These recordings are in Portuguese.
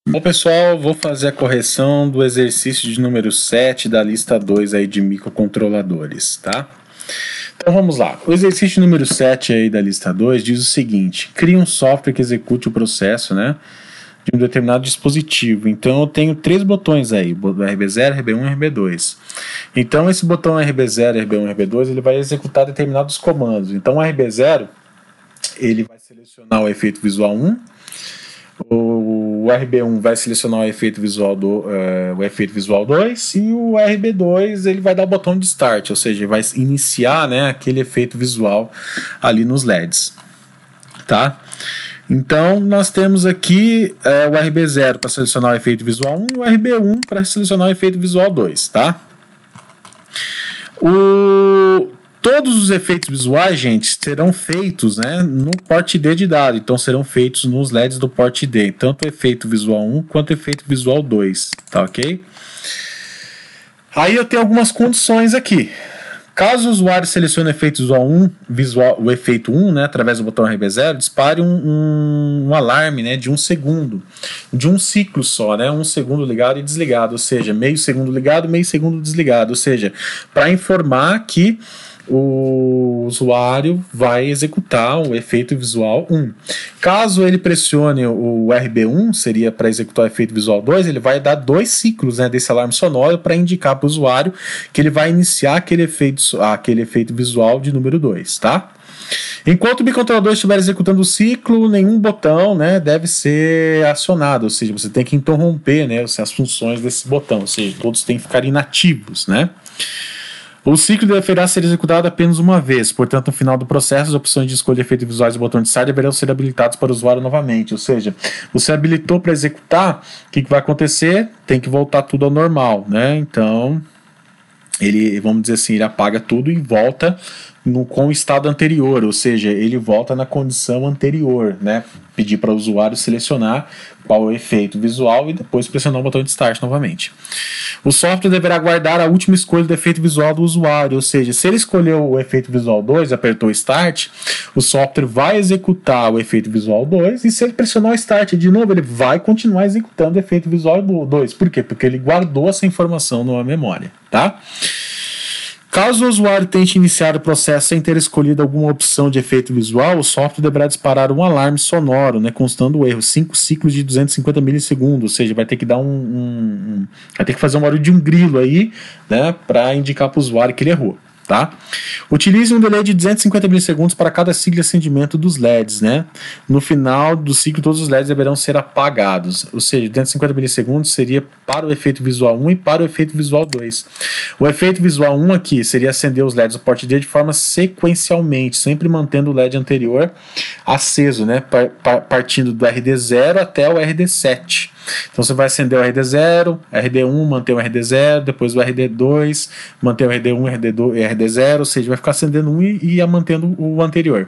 Bom, pessoal, vou fazer a correção do exercício de número 7 da lista 2 aí de microcontroladores, tá? Então vamos lá. O exercício número 7 aí da lista 2 diz o seguinte: cria um software que execute o processo, né, de um determinado dispositivo. Então eu tenho três botões aí, RB0, RB1 e RB2. Então esse botão RB0, RB1 e RB2, ele vai executar determinados comandos. Então o RB0, ele vai selecionar o efeito visual 1, o RB1 vai selecionar o efeito visual o efeito visual 2 e o RB2 ele vai dar o botão de start, ou seja, vai iniciar, né, aquele efeito visual ali nos LEDs, tá? Então nós temos aqui o RB0 para selecionar o efeito visual 1 e o RB1 para selecionar o efeito visual 2, tá? Todos os efeitos visuais, gente, serão feitos, né, no porte D de dado. Então serão feitos nos LEDs do porte D, tanto o efeito visual 1 quanto o efeito visual 2, tá ok? Aí eu tenho algumas condições aqui. Caso o usuário selecione o efeito o efeito 1, né, através do botão RB0, dispare um alarme, né, de 1 segundo, de um ciclo só, né, 1 segundo ligado e desligado, ou seja, meio segundo ligado, meio segundo desligado, ou seja, para informar que o usuário vai executar o efeito visual 1. Caso ele pressione o RB1, seria para executar o efeito visual 2, ele vai dar 2 ciclos, né, desse alarme sonoro para indicar para o usuário que ele vai iniciar aquele efeito visual de número 2, tá? Enquanto o microcontrolador estiver executando o ciclo, nenhum botão, né, deve ser acionado, ou seja, você tem que interromper, né, as funções desse botão, ou seja, todos têm que ficar inativos, né? O ciclo deverá ser executado apenas uma vez, portanto, no final do processo, as opções de escolha de efeitos visuais do botão de start deverão ser habilitadas para o usuário novamente. Ou seja, você habilitou para executar, o que vai acontecer? Tem que voltar tudo ao normal, né? Então, ele, vamos dizer assim, ele apaga tudo e volta com o estado anterior, ou seja, ele volta na condição anterior, né? Pedir para o usuário selecionar qual é o efeito visual e depois pressionar o botão de start novamente. O software deverá guardar a última escolha do efeito visual do usuário, ou seja, se ele escolheu o efeito visual 2 e apertou start, o software vai executar o efeito visual 2 e se ele pressionar o start de novo, ele vai continuar executando o efeito visual 2. Por quê? Porque ele guardou essa informação numa memória, tá? Caso o usuário tente iniciar o processo sem ter escolhido alguma opção de efeito visual, o software deverá disparar um alarme sonoro, né, constando o erro, 5 ciclos de 250 milissegundos, ou seja, vai ter que dar vai ter que fazer um barulho de um grilo aí, né, para indicar para o usuário que ele errou. Tá? Utilize um delay de 250 milissegundos para cada ciclo de acendimento dos LEDs, né? No final do ciclo, todos os LEDs deverão ser apagados, ou seja, 250 milissegundos seria para o efeito visual 1 e para o efeito visual 2. O efeito visual 1 aqui seria acender os LEDs do porte D de forma sequencialmente, sempre mantendo o LED anterior aceso, né? Partindo do RD0 até o RD7. Então você vai acender o RD0, RD1, manter o RD0, depois o RD2, manter o RD1, RD2 e RD0, ou seja, vai ficar acendendo um e mantendo o anterior.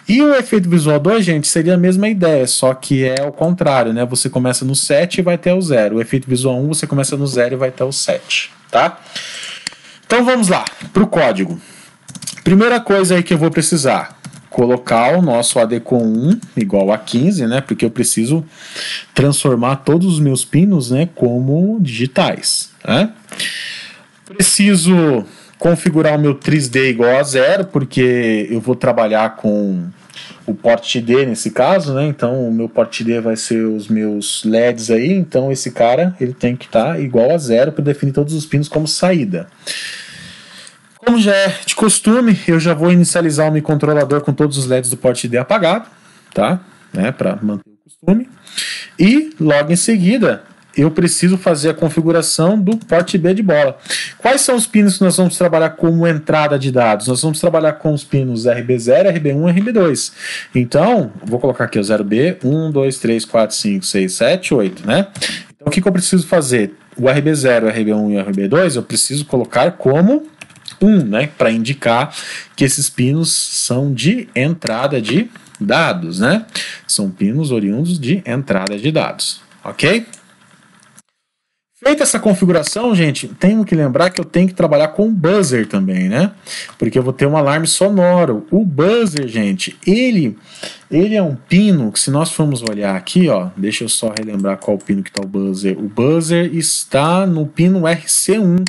E o efeito visual 2, gente, seria a mesma ideia, só que é o contrário, né? Você começa no 7 e vai até o 0. O efeito visual 1 você começa no 0 e vai até o 7, tá? Então vamos lá, para o código. Primeira coisa aí que eu vou precisar, colocar o nosso ADCOM 1 igual a 15, né? Porque eu preciso transformar todos os meus pinos, né, como digitais, né? Preciso configurar o meu 3D igual a 0, porque eu vou trabalhar com o porte D nesse caso, né? Então o meu porte D vai ser os meus LEDs aí, então esse cara ele tem que estar igual a 0 para definir todos os pinos como saída. Como já é de costume, eu já vou inicializar o microcontrolador com todos os LEDs do porte D apagado, tá? Né, para manter o costume. E logo em seguida, eu preciso fazer a configuração do porte B de bola. Quais são os pinos que nós vamos trabalhar como entrada de dados? Nós vamos trabalhar com os pinos RB0, RB1 e RB2. Então, vou colocar aqui o 0B, 1, 2, 3, 4, 5, 6, 7, 8, né? Então, o que eu preciso fazer? O RB0, RB1 e o RB2, eu preciso colocar como 1, né, para indicar que esses pinos são de entrada de dados, né? São pinos oriundos de entrada de dados, ok? Feita essa configuração, gente, tenho que lembrar que eu tenho que trabalhar com o buzzer também, né? Porque eu vou ter um alarme sonoro. O buzzer, gente, ele é um pino que, se nós formos olhar aqui, ó, deixa eu só relembrar qual pino que está o buzzer. O buzzer está no pino RC1.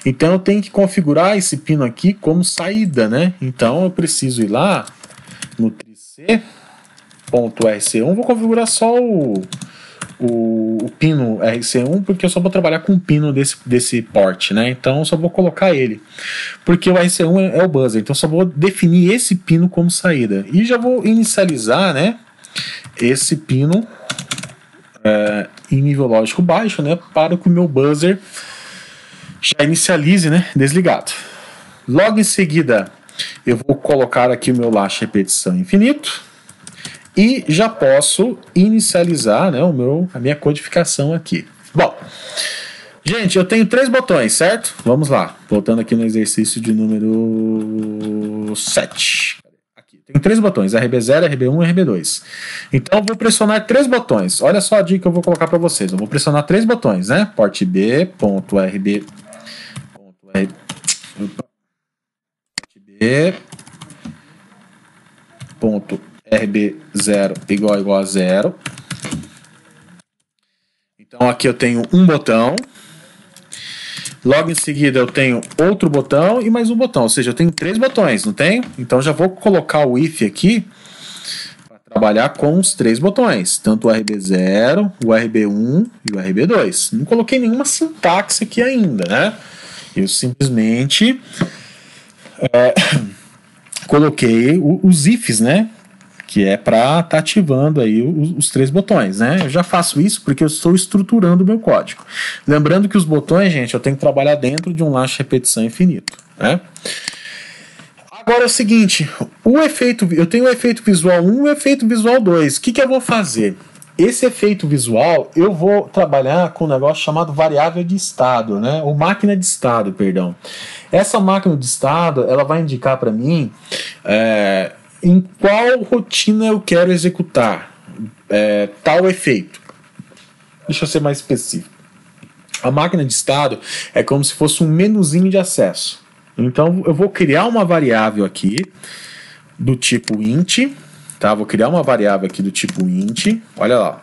Então eu tenho que configurar esse pino aqui como saída, né? Então eu preciso ir lá no .rc1, vou configurar só o pino RC1, porque eu só vou trabalhar com o pino desse port, né? Então eu só vou colocar ele, porque o RC1 é o buzzer, então eu só vou definir esse pino como saída e já vou inicializar, né, esse pino em nível lógico baixo, né, para que o meu buzzer já inicialize, né, desligado. Logo em seguida eu vou colocar aqui o meu laço repetição infinito e já posso inicializar, né, a minha codificação aqui. Bom, gente, eu tenho 3 botões, certo? Vamos lá, voltando aqui no exercício de número 7. Aqui, tenho 3 botões, RB0, RB1 e RB2. Então eu vou pressionar 3 botões. Olha só a dica que eu vou colocar para vocês. Eu vou pressionar 3 botões, né? Porte B, ponto RB, ponto RB0 igual a 0. Então aqui eu tenho um botão. Logo em seguida eu tenho outro botão e mais um botão. Ou seja, eu tenho 3 botões, não tenho? Então já vou colocar o if aqui para trabalhar com os 3 botões. Tanto o RB0, o RB1 e o RB2. Não coloquei nenhuma sintaxe aqui ainda, né? Eu simplesmente coloquei os ifs, né? Que é para estar ativando aí os 3 botões, né? Eu já faço isso porque eu estou estruturando o meu código. Lembrando que os botões, gente, eu tenho que trabalhar dentro de um laço de repetição infinito, né? Agora é o seguinte, eu tenho o efeito visual 1 e o efeito visual 2. O que eu vou fazer? Esse efeito visual, eu vou trabalhar com um negócio chamado variável de estado, né? Ou máquina de estado, perdão. Essa máquina de estado, ela vai indicar para mim em qual rotina eu quero executar tal efeito. Deixa eu ser mais específico. A máquina de estado é como se fosse um menuzinho de acesso. Então eu vou criar uma variável aqui do tipo int, tá? Vou criar uma variável aqui do tipo int. Olha lá.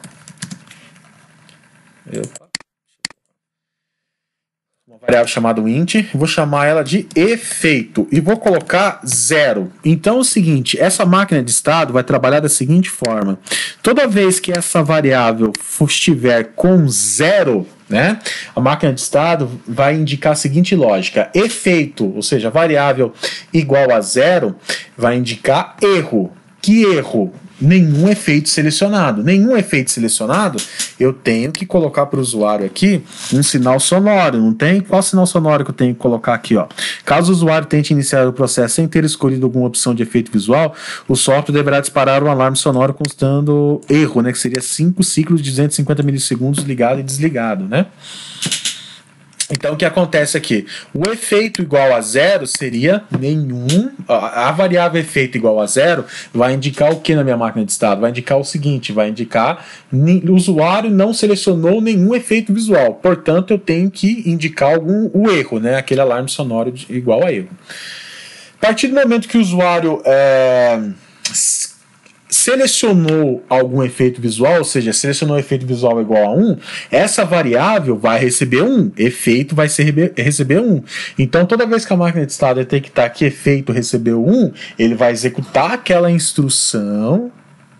Uma variável chamada int, vou chamar ela de efeito e vou colocar 0. Então é o seguinte, essa máquina de estado vai trabalhar da seguinte forma: toda vez que essa variável estiver com 0, né, a máquina de estado vai indicar a seguinte lógica: efeito, ou seja, variável igual a 0, vai indicar erro. Que erro? Nenhum efeito selecionado. Nenhum efeito selecionado, eu tenho que colocar para o usuário aqui um sinal sonoro, não tem? Qual sinal sonoro que eu tenho que colocar aqui, ó? Caso o usuário tente iniciar o processo sem ter escolhido alguma opção de efeito visual, o software deverá disparar um alarme sonoro constando erro, né? Que seria 5 ciclos de 250 milissegundos ligado e desligado, né? Então o que acontece aqui? O efeito igual a 0 seria nenhum. A variável efeito igual a 0 vai indicar o que na minha máquina de estado? Vai indicar o seguinte: vai indicar o usuário não selecionou nenhum efeito visual. Portanto, eu tenho que indicar o erro, né? Aquele alarme sonoro igual a erro. A partir do momento que o usuário selecionou algum efeito visual, ou seja, selecionou efeito visual igual a 1, essa variável vai receber 1, efeito vai receber 1. Então, toda vez que a máquina de estado detectar que efeito recebeu 1, ele vai executar aquela instrução,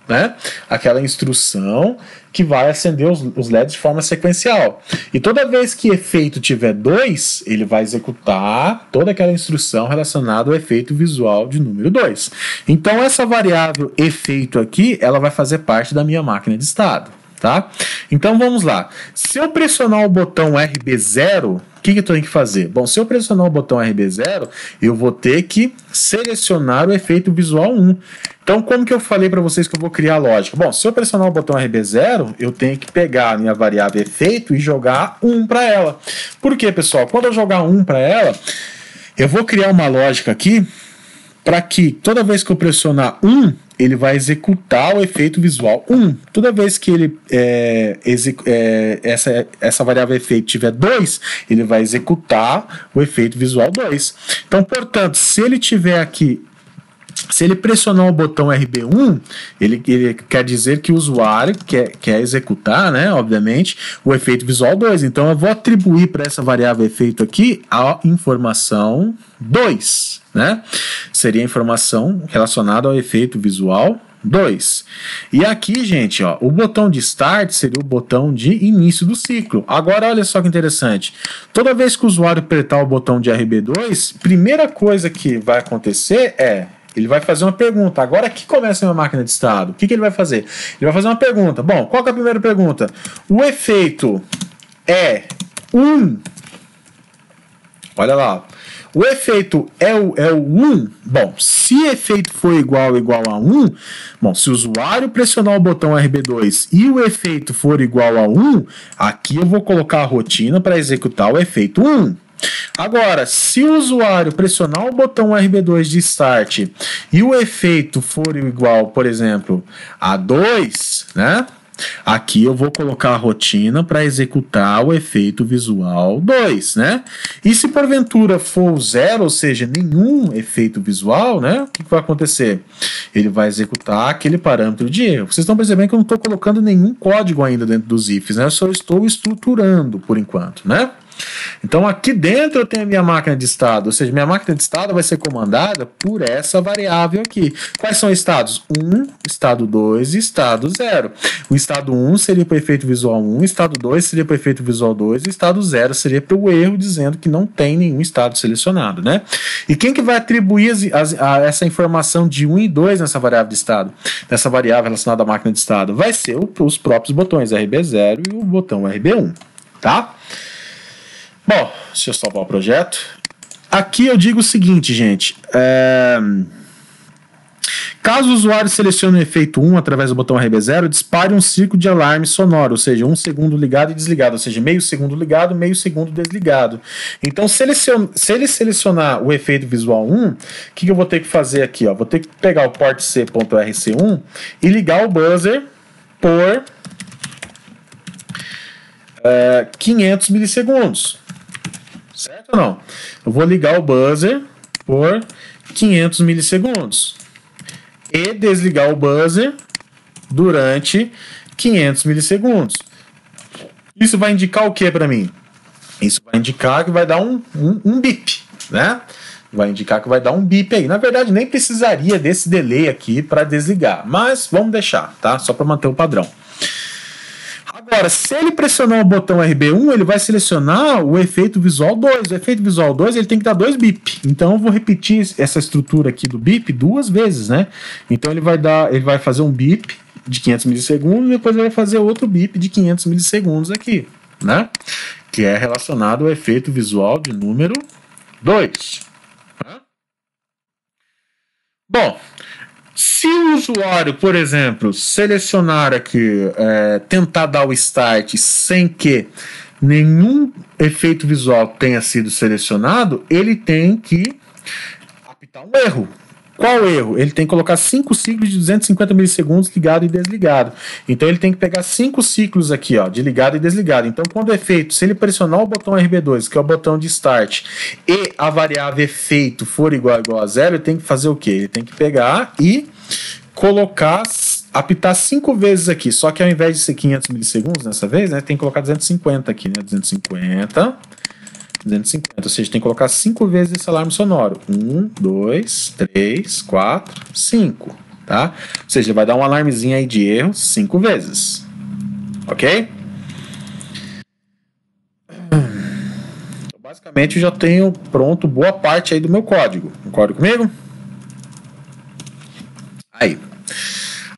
né? Aquela instrução que vai acender os LEDs de forma sequencial. E toda vez que efeito tiver 2, ele vai executar toda aquela instrução relacionada ao efeito visual de número 2. Então essa variável efeito aqui, ela vai fazer parte da minha máquina de estado, tá? Então vamos lá. Se eu pressionar o botão RB0, o que eu tenho que fazer? Bom, se eu pressionar o botão RB0, eu vou ter que selecionar o efeito visual 1. Então, como que eu falei para vocês que eu vou criar a lógica? Bom, se eu pressionar o botão RB0, eu tenho que pegar a minha variável efeito e jogar 1 para ela. Por quê, pessoal? Quando eu jogar 1 para ela, eu vou criar uma lógica aqui para que toda vez que eu pressionar 1, ele vai executar o efeito visual 1. Toda vez que ele essa variável efeito tiver 2, ele vai executar o efeito visual 2. Então, portanto, se ele tiver aqui, se ele pressionar o botão RB1, ele quer dizer que o usuário quer executar, né, obviamente, o efeito visual 2. Então eu vou atribuir para essa variável efeito aqui a informação 2, né? Seria a informação relacionada ao efeito visual 2. E aqui, gente, ó, o botão de Start seria o botão de início do ciclo. Agora, olha só que interessante. Toda vez que o usuário apertar o botão de RB2, primeira coisa que vai acontecer é ele vai fazer uma pergunta. Agora aqui começa a minha máquina de estado. O que ele vai fazer? Ele vai fazer uma pergunta. Bom, qual que é a primeira pergunta? O efeito é 1. Olha lá. O efeito é o 1. Bom, se efeito for igual a 1, bom, se o usuário pressionar o botão RB2 e o efeito for igual a 1, aqui eu vou colocar a rotina para executar o efeito 1. Agora, se o usuário pressionar o botão RB2 de Start e o efeito for igual, por exemplo, a 2, né? Aqui eu vou colocar a rotina para executar o efeito visual 2, né? E se porventura for 0, ou seja, nenhum efeito visual, né? O que vai acontecer? Ele vai executar aquele parâmetro de erro. Vocês estão percebendo que eu não estou colocando nenhum código ainda dentro dos ifs, né? Eu só estou estruturando por enquanto, né? Então aqui dentro eu tenho a minha máquina de estado, ou seja, minha máquina de estado vai ser comandada por essa variável aqui. Quais são os estados? 1, estado 2 e estado 0. O estado 1 seria para o efeito visual 1, o estado 2 seria para o efeito visual 2 e o estado 0 seria para o erro dizendo que não tem nenhum estado selecionado, né? E quem que vai atribuir essa informação de 1 e 2 nessa variável de estado? Nessa variável relacionada à máquina de estado? Vai ser os próprios botões RB0 e o botão RB1, tá? Bom, deixa eu salvar o projeto. Aqui eu digo o seguinte, gente. Caso o usuário selecione o efeito 1 através do botão RB0, dispare um círculo de alarme sonoro, ou seja, 1 segundo ligado e desligado, ou seja, meio segundo ligado, meio segundo desligado. Então, se ele selecionar o efeito visual 1, o que eu vou ter que fazer aqui? Ó? Vou ter que pegar o port C.RC1 e ligar o buzzer por 500 milissegundos. Certo ou não? Eu vou ligar o buzzer por 500 milissegundos e desligar o buzzer durante 500 milissegundos. Isso vai indicar o que para mim? Isso vai indicar que vai dar um bip, né? Vai indicar que vai dar um bip aí. Na verdade, nem precisaria desse delay aqui para desligar, mas vamos deixar, tá? Só para manter o padrão. Agora, se ele pressionar o botão RB1, ele vai selecionar o efeito visual 2. O efeito visual 2 ele tem que dar 2 bip. Então eu vou repetir essa estrutura aqui do bip 2 vezes, né? Então ele vai fazer um bip de 500 milissegundos e depois ele vai fazer outro bip de 500 milissegundos aqui, né? Que é relacionado ao efeito visual de número 2. Bom, se o usuário, por exemplo, selecionar aqui, tentar dar o start sem que nenhum efeito visual tenha sido selecionado, ele tem que apitar um erro. Qual erro? Ele tem que colocar 5 ciclos de 250 milissegundos ligado e desligado. Então ele tem que pegar 5 ciclos aqui, ó, de ligado e desligado. Então quando o efeito, se ele pressionar o botão RB2, que é o botão de start, e a variável efeito for igual a 0, ele tem que fazer o quê? Ele tem que pegar e colocar, apitar 5 vezes aqui. Só que ao invés de ser 500 milissegundos dessa vez, né, tem que colocar 250 aqui, né? 250, ou seja, tem que colocar 5 vezes esse alarme sonoro. 1, 2, 3, 4, 5, tá? Ou seja, vai dar um alarmezinho aí de erro 5 vezes. Ok? Então, basicamente, eu já tenho pronto boa parte aí do meu código. Concorda comigo? Aí.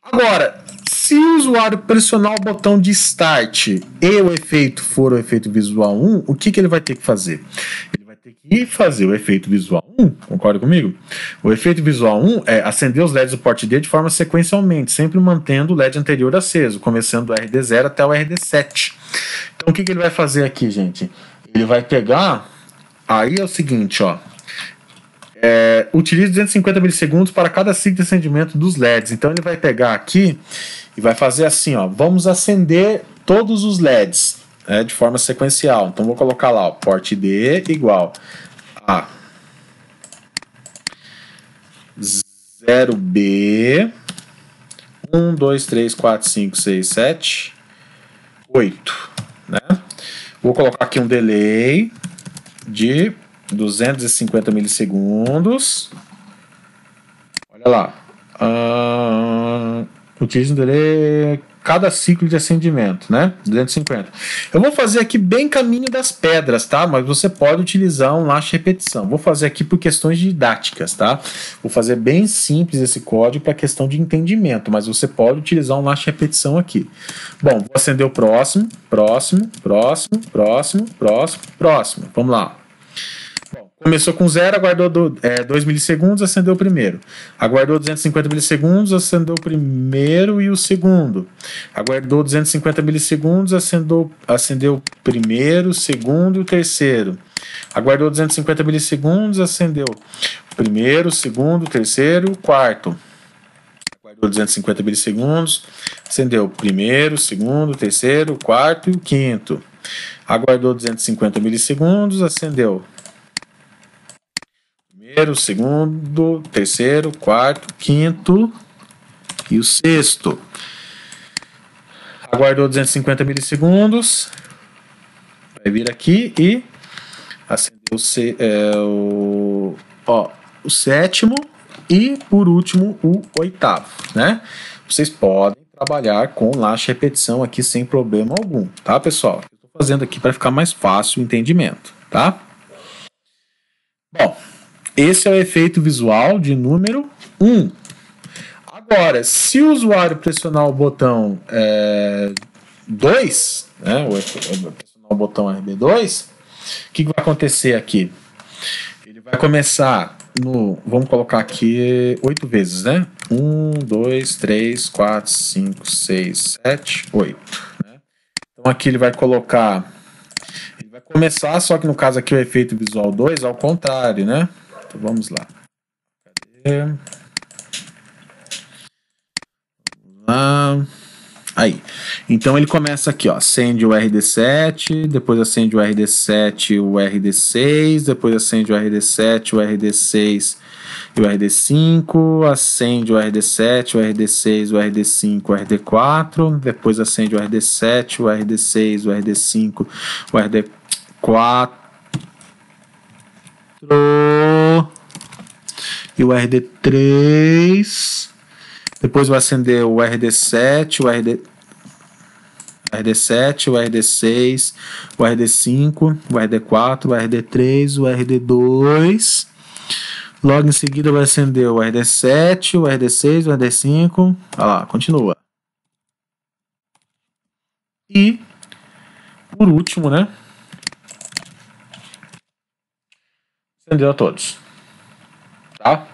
Agora, se o usuário pressionar o botão de Start e o efeito for o efeito visual 1, o que ele vai ter que fazer? Ele vai ter que fazer o efeito visual 1, concorda comigo? O efeito visual 1 é acender os LEDs do porte D de forma sequencialmente, sempre mantendo o LED anterior aceso, começando do RD0 até o RD7. Então o que ele vai fazer aqui, gente? Ele vai pegar, aí é o seguinte, ó. Utilize 250 milissegundos para cada ciclo de acendimento dos LEDs. Então ele vai pegar aqui e vai fazer assim, ó. Vamos acender todos os LEDs, de forma sequencial. Então vou colocar lá, ó, porte D igual a 0B 1, 2, 3, 4, 5, 6, 7, 8, né? Vou colocar aqui um delay de 250 milissegundos. Olha lá. Utilize um delay cada ciclo de acendimento, né? 250. Eu vou fazer aqui bem caminho das pedras, tá? Mas você pode utilizar um laço de repetição. Vou fazer aqui por questões didáticas, tá? Vou fazer bem simples esse código para questão de entendimento, mas você pode utilizar um laço de repetição aqui. Bom, vou acender o próximo, próximo, próximo, próximo, próximo, próximo. Vamos lá. Começou com 0, aguardou 2 milissegundos, acendeu o primeiro. Aguardou 250 milissegundos, acendeu o primeiro e o segundo. Aguardou 250 milissegundos, acendeu o primeiro, o segundo e o terceiro. Aguardou 250 milissegundos, acendeu o primeiro, o segundo, o terceiro e o quarto. Aguardou 250 milissegundos, acendeu o primeiro, o segundo, o terceiro, o quarto e o quinto. Aguardou 250 milissegundos, acendeu primeiro, segundo, terceiro, quarto, quinto e o sexto. Aguardou 250 milissegundos. Vai vir aqui e acendeu o sétimo e, por último, o oitavo, né? Vocês podem trabalhar com laço de repetição aqui sem problema algum, tá, pessoal? Eu estou fazendo aqui para ficar mais fácil o entendimento, tá? Bom, esse é o efeito visual de número 1. Agora, se o usuário pressionar o botão 2, né, pressionar o botão RB2, o que vai acontecer aqui? Ele vai começar vamos colocar aqui 8 vezes, né? 1, 2, 3, 4, 5, 6, 7, 8. Né? Então aqui ele vai colocar... Ele vai começar, só que no caso aqui o efeito visual 2 ao contrário, né? Então vamos lá. Cadê? Vamos lá. Aí. Então ele começa aqui, ó. Acende o RD7, depois acende o RD7, o RD6, depois acende o RD7, o RD6 e o RD5, acende o RD7, o RD6, o RD5, o RD4, depois acende o RD7, o RD6, o RD5, o RD4 e o RD3, depois vai acender o RD7, o RD7, o RD6, o RD5, o RD4, o RD3, o RD2. Logo em seguida vai acender o RD7, o RD6, o RD5. Olha lá, continua. E, por último, né? Acendeu a todos. Tá?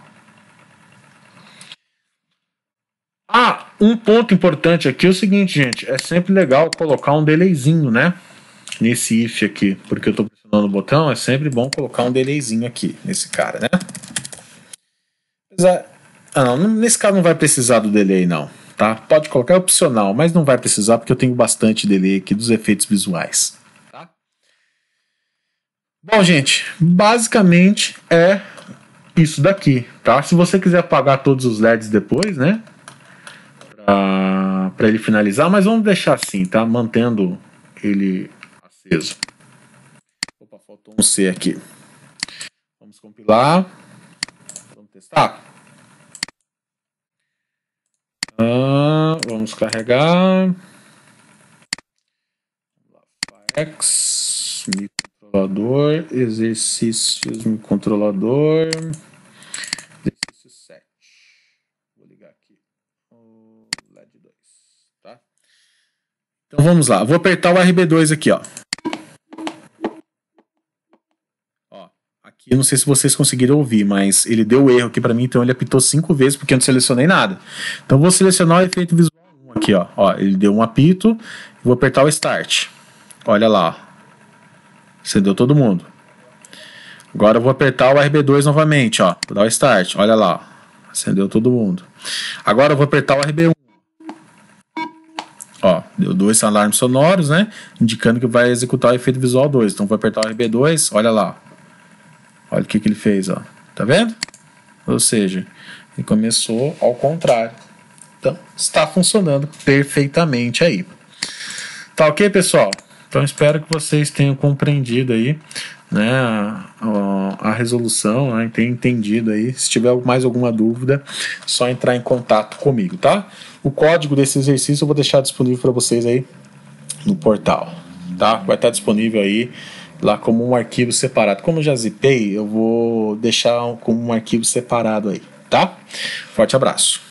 Um ponto importante aqui é o seguinte, gente. É sempre legal colocar um delayzinho, né? Nesse if aqui. Porque eu tô pressionando o botão, é sempre bom colocar um delayzinho aqui, nesse cara, né? Não, nesse caso não vai precisar do delay, não. Tá? Pode colocar, é opcional, mas não vai precisar porque eu tenho bastante delay aqui dos efeitos visuais. Tá? Bom, gente, basicamente é isso daqui, tá? Se você quiser apagar todos os LEDs depois, né? Para ele finalizar, mas vamos deixar assim, tá? Mantendo ele aceso. Opa, faltou um C aqui. Vamos compilar. Vamos testar. Vamos carregar. X, microcontrolador, exercícios, microcontrolador. Exercício 7. Vou ligar aqui o LED 2, tá? Então vamos lá, vou apertar o RB2 aqui, ó. Aqui eu não sei se vocês conseguiram ouvir, mas ele deu erro aqui para mim, então ele apitou 5 vezes porque eu não selecionei nada. Então vou selecionar o efeito visual 1 aqui, ó. Ele deu um apito, vou apertar o Start. Olha lá, acendeu todo mundo. Agora eu vou apertar o RB2 novamente, ó. Vou dar o start, olha lá, ó. Acendeu todo mundo. Agora eu vou apertar o RB1. Ó, deu 2 alarmes sonoros, né? Indicando que vai executar o efeito visual 2. Então vou apertar o RB2, olha lá. Olha o que ele fez, ó. Tá vendo? Ou seja, ele começou ao contrário. Então, está funcionando perfeitamente aí. Tá ok, pessoal? Então espero que vocês tenham compreendido aí, né, a resolução, né, tenham entendido aí. Se tiver mais alguma dúvida, é só entrar em contato comigo, tá? O código desse exercício eu vou deixar disponível para vocês aí no portal, tá? Vai estar disponível aí lá como um arquivo separado. Como eu já zipei, eu vou deixar como um arquivo separado aí, tá? Forte abraço.